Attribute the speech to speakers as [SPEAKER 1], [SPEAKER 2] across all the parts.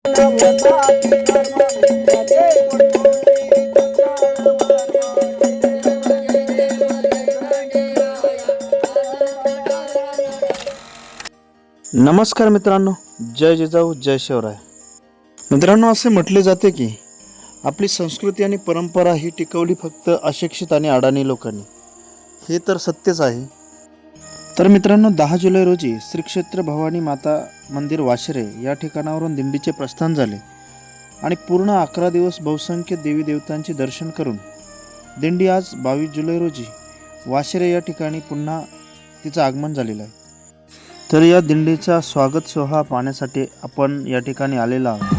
[SPEAKER 1] नमस्कार मित्रांनो, जय जिजाऊ जय शिवराय. मित्रांनो, असे म्हटले जाते की आपली संस्कृती आणि परंपरा ही टिकवली फक्त अशिक्षित आणि अडाणी लोकांनी. हे तर सत्यच आहे. तर मित्रांनो, 10 जुलै रोजी श्री क्षेत्र भवानी माता मंदिर वाशिरे या ठिकाणावरून दिंडीचे प्रस्थान झाले आणि पूर्ण 11 दिवस बहुसंख्य देवी देवतांचे दर्शन करून दिंडी आज 22 जुलै रोजी वाशिरे या ठिकाणी पुन्हा तिचं आगमन झालेलं आहे. तर या दिंडीचा स्वागत सोहळा पाहण्यासाठी आपण या ठिकाणी आलेलो आहोत.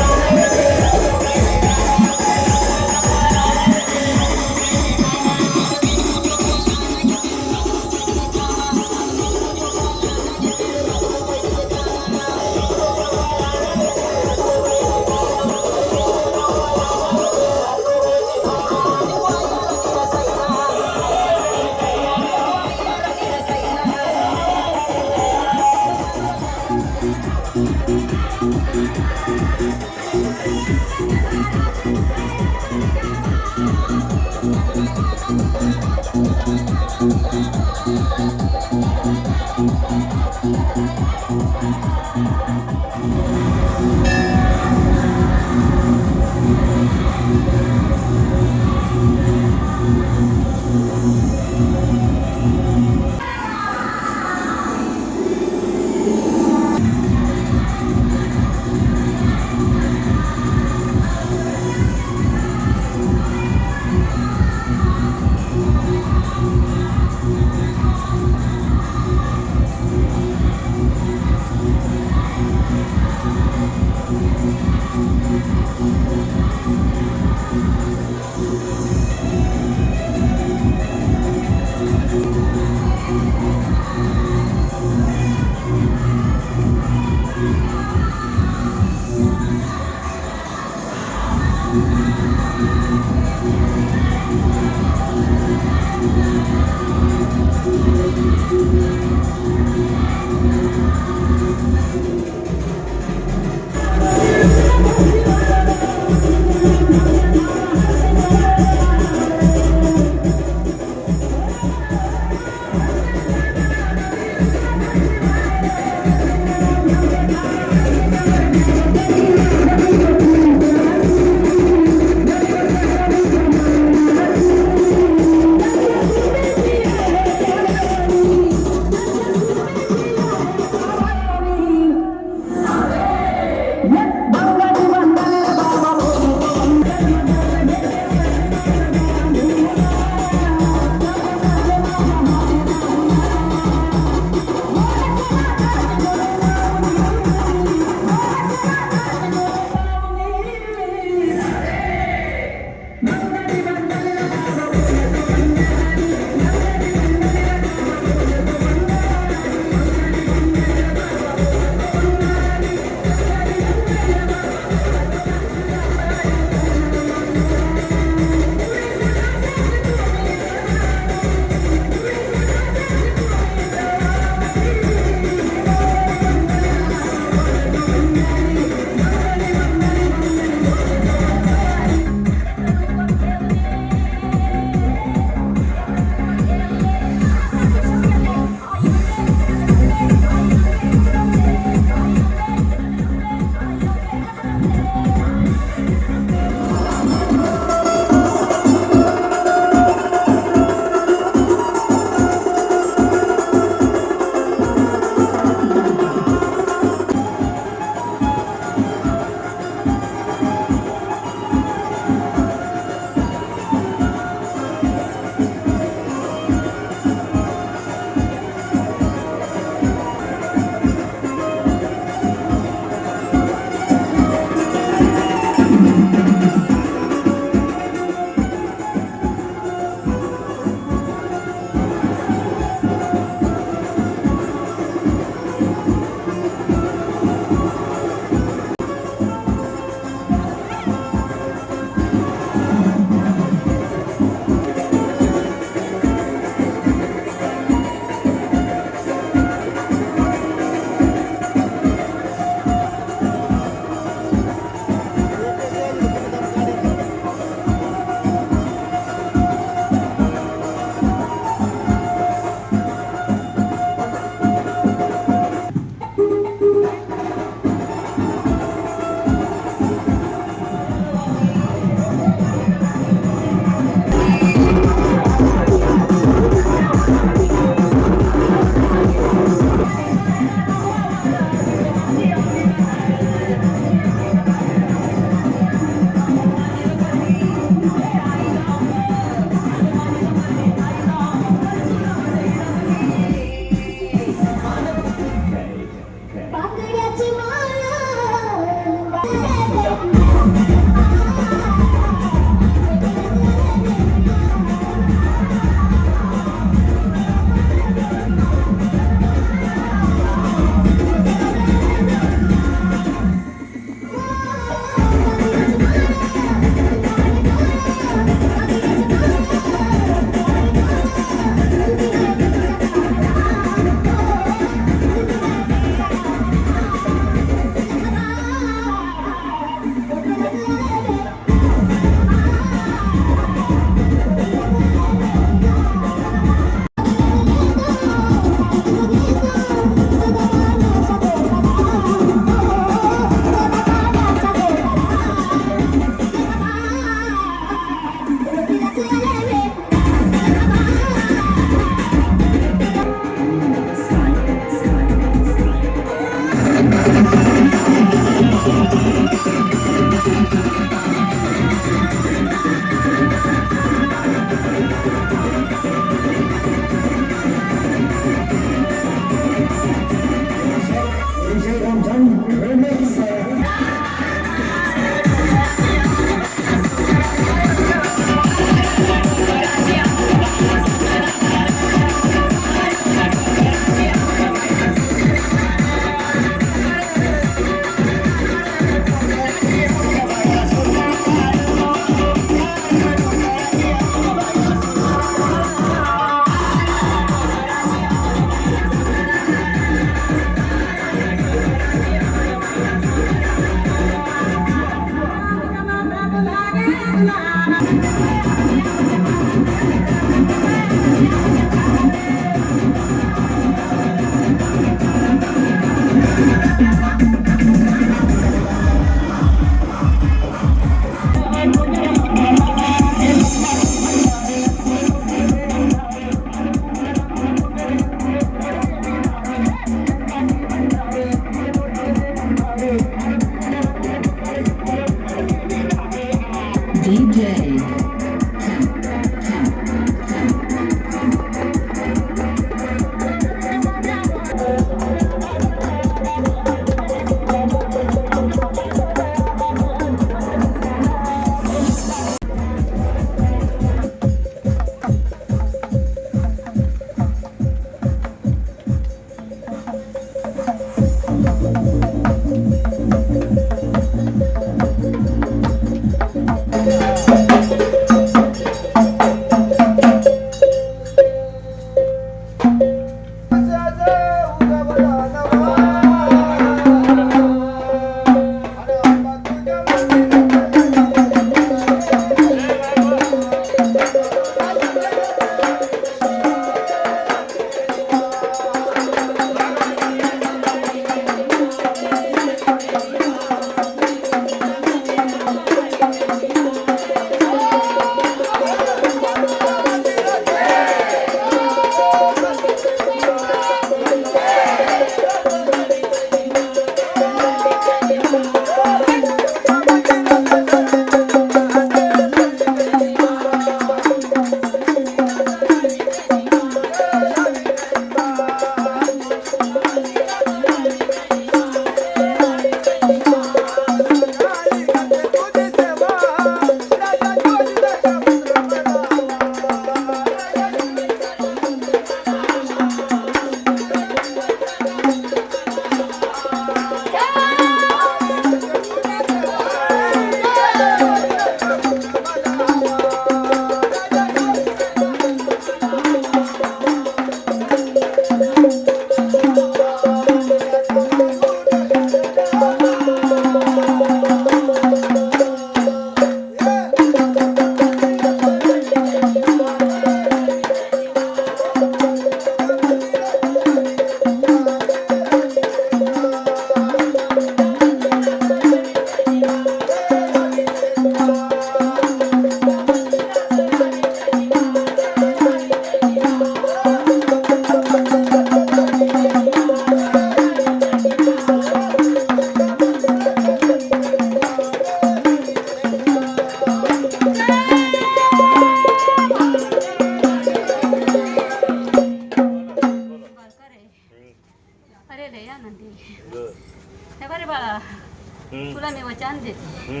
[SPEAKER 2] तुला मी वचन देते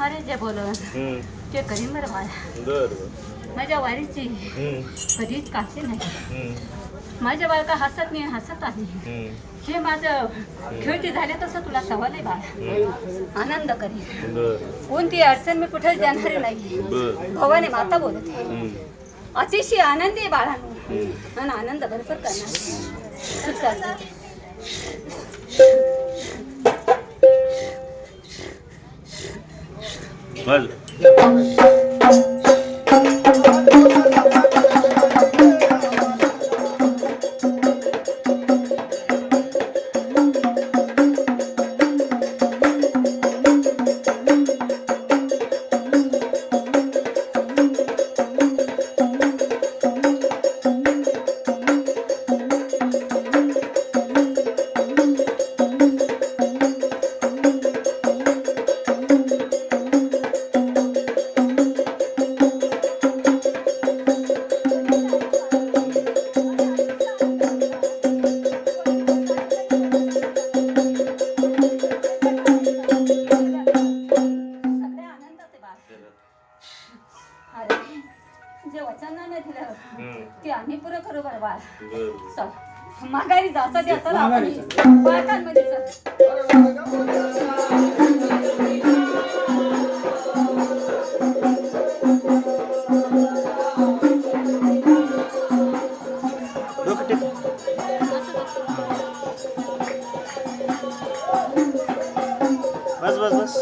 [SPEAKER 2] अरे जे बोलून ते करीन बरं बाळा. माझ्या वारीची कधीच काशी नाही. माझ्या बाळका हसत नाही हसत आहे. हे माझं खेळती झाले तसं तुला सवाल आहे बाळा. आनंद करी कोणती अडचण मी कुठेच देणारी नाही. भवानी माता बोलत अतिशय आनंदी आहे बाळांनो आणि आनंद भरपूर करणार. जे वचन नाही दिलं ते आम्ही पुरं करू बरं बाळ. चल माघारी जाता द्या. चला आपण बाळकांमध्ये
[SPEAKER 1] बस बस बस.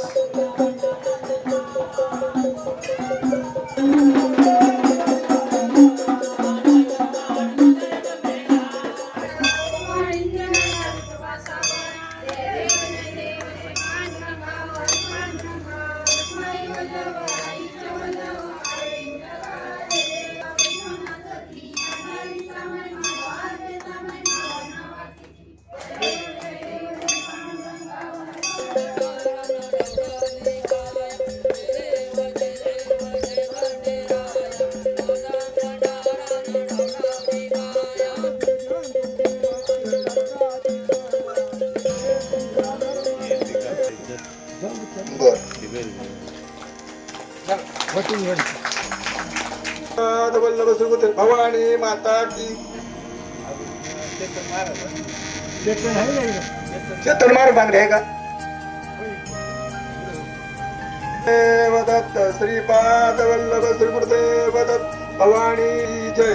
[SPEAKER 3] भवानी माता की चेतन मार बांगडे आहे का. देवदत्त श्रीपाद वल्लभ श्री गुरुदेव दत्त भवानी जय.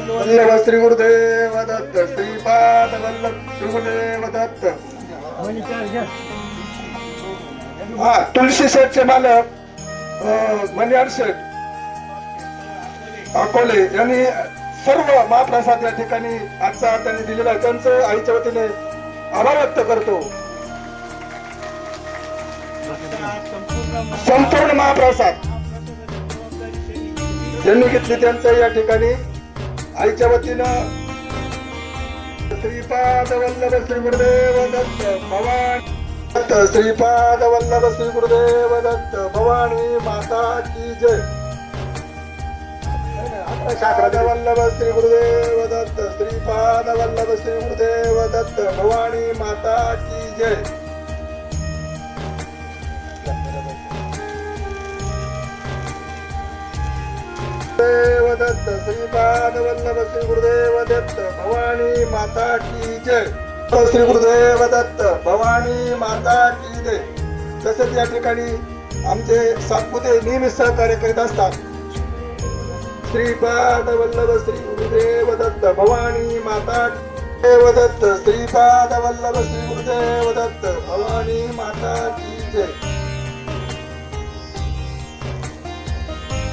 [SPEAKER 3] वल्लभ श्री गुरुदेव दत्त श्रीपाद वल्लभ श्री गुरुदेव दत्त. हा तुलसी शेठचे मालक मनिहार शेठ अकोले यांनी सर्व महाप्रसाद या ठिकाणी आजचा त्यांनी दिलेला आहे. त्यांचं आईच्या वतीने आभार व्यक्त करतो. संपूर्ण महाप्रसाद ज्यांनी घेतली त्यांचं या ठिकाणी आईच्या वतीनं श्रीपाद वल्लभ श्री गुरुदेव दत्त भवानी दत्त श्रीपाद वल्लभ श्री गुरुदेव दत्त भवानी माता की जय. वल्लभ श्री गुरुदेव दत्त श्रीपाद वल्लभ श्री गुरुदेव दत्त भवानी माता की जय. देव दत्त श्रीपाद वल्लभ श्री गुरुदेव दत्त भवानी माता की जय. श्री गुरुदेव दत्त भवानी माता की जय. तसेच या ठिकाणी आमचे सातपुते नेहमी सहकार्य करीत असतात. श्रीपाद वल्लभ श्री गुरुदेव दत्त भवानी माता देव दत्त श्रीपाद वल्लभ श्री गुरुदेव दत्त भवानी माता की जय.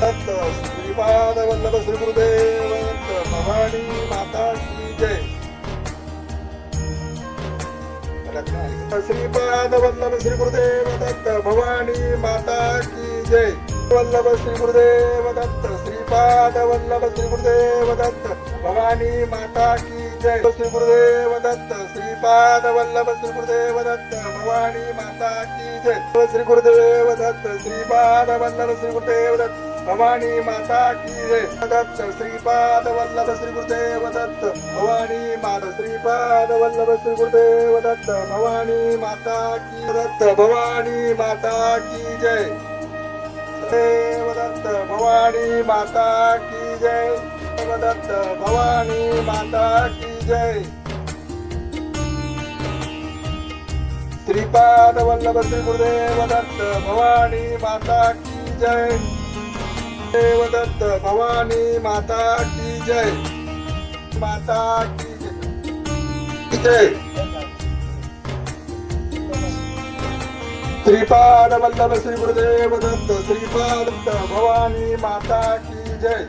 [SPEAKER 3] दत्त श्रीपाद वल्लभ श्री गुरुदेव दत्त भवानी माता की जय. श्रीपाद वल्लभ श्री गुरुदेव दत्त भवानी माता की जय. वल्लभ श्री गुरुदेव दत्त श्रीपाद वल्लभ श्री गुरुदेव दत्त भवानी माता की जय. श्री गुरुदेव दत्त श्रीपाद वल्लभ श्री गुरुदेव दत्त भवानी माता की जय. श्री गुरुदेव दत्त श्रीपाद वल्लभ श्री गुरुदेव दत्त भवानी माता की जय दत्त श्रीपाद वल्लभ श्री गुरुदेव दत्त भवानी माता श्रीपाद वल्लभ श्री गुरुदेव दत्त भवानी माता की दत्त भवानी माता की जय देव दत्त भवानी माता की जय देव दत्त भवानी माता की जय श्रीपाद वल्लभ श्री गुरुदेव दत्त भवानी माता की जय देव दत्त भवानी माता की जय माता की जय श्रीपाद वल्लभ श्री गुरुदेव दत्त श्रीपाद दत्त भवानी माता की जय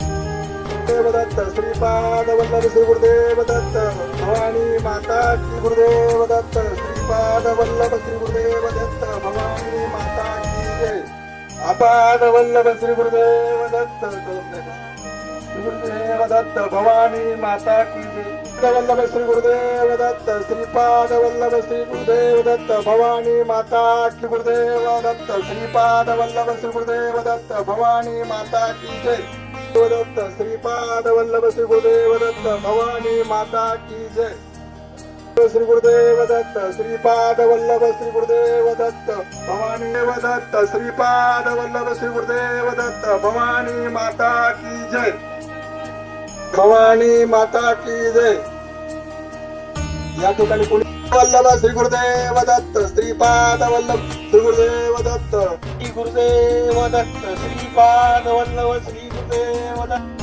[SPEAKER 3] देव दत्त श्रीपाद वल्लभ श्री गुरुदेव दत्त भवानी माता की गुरुदेव दत्त श्रीपाद वल्लभ श्री गुरुदेव दत्त भवानी माता की जय आपाद वल्लभ श्री गुरुदेव दत्त गुरुदेव दत्त भवानी माता की जय वल्लभ श्री गुरुदेव दत्त श्रीपाद वल्लभ श्री गुरुदेव दत्त भवानी माता की गुरुदेव दत्त श्रीपाद वल्लभ श्री गुरुदेव दत्त भवानी माता की जय दत्त श्रीपाद वल्लभ श्री गुरुदेव दत्त भवानी माता की जय श्री गुरुदेव दत्त श्रीपाद वल्लभ श्री गुरुदेव दत्त भवानी दत्त श्रीपाद वल्लभ श्री गुरुदेव दत्त भवानी माता की जय भवानी माता की जय या ठिकाणी कोणी वल्लभ श्री गुरुदेव दत्त श्रीपाद वल्लभ श्री गुरुदेव दत्त श्री गुरुदेव दत्त श्रीपाद वल्लभ श्री गुरुदेव दत्त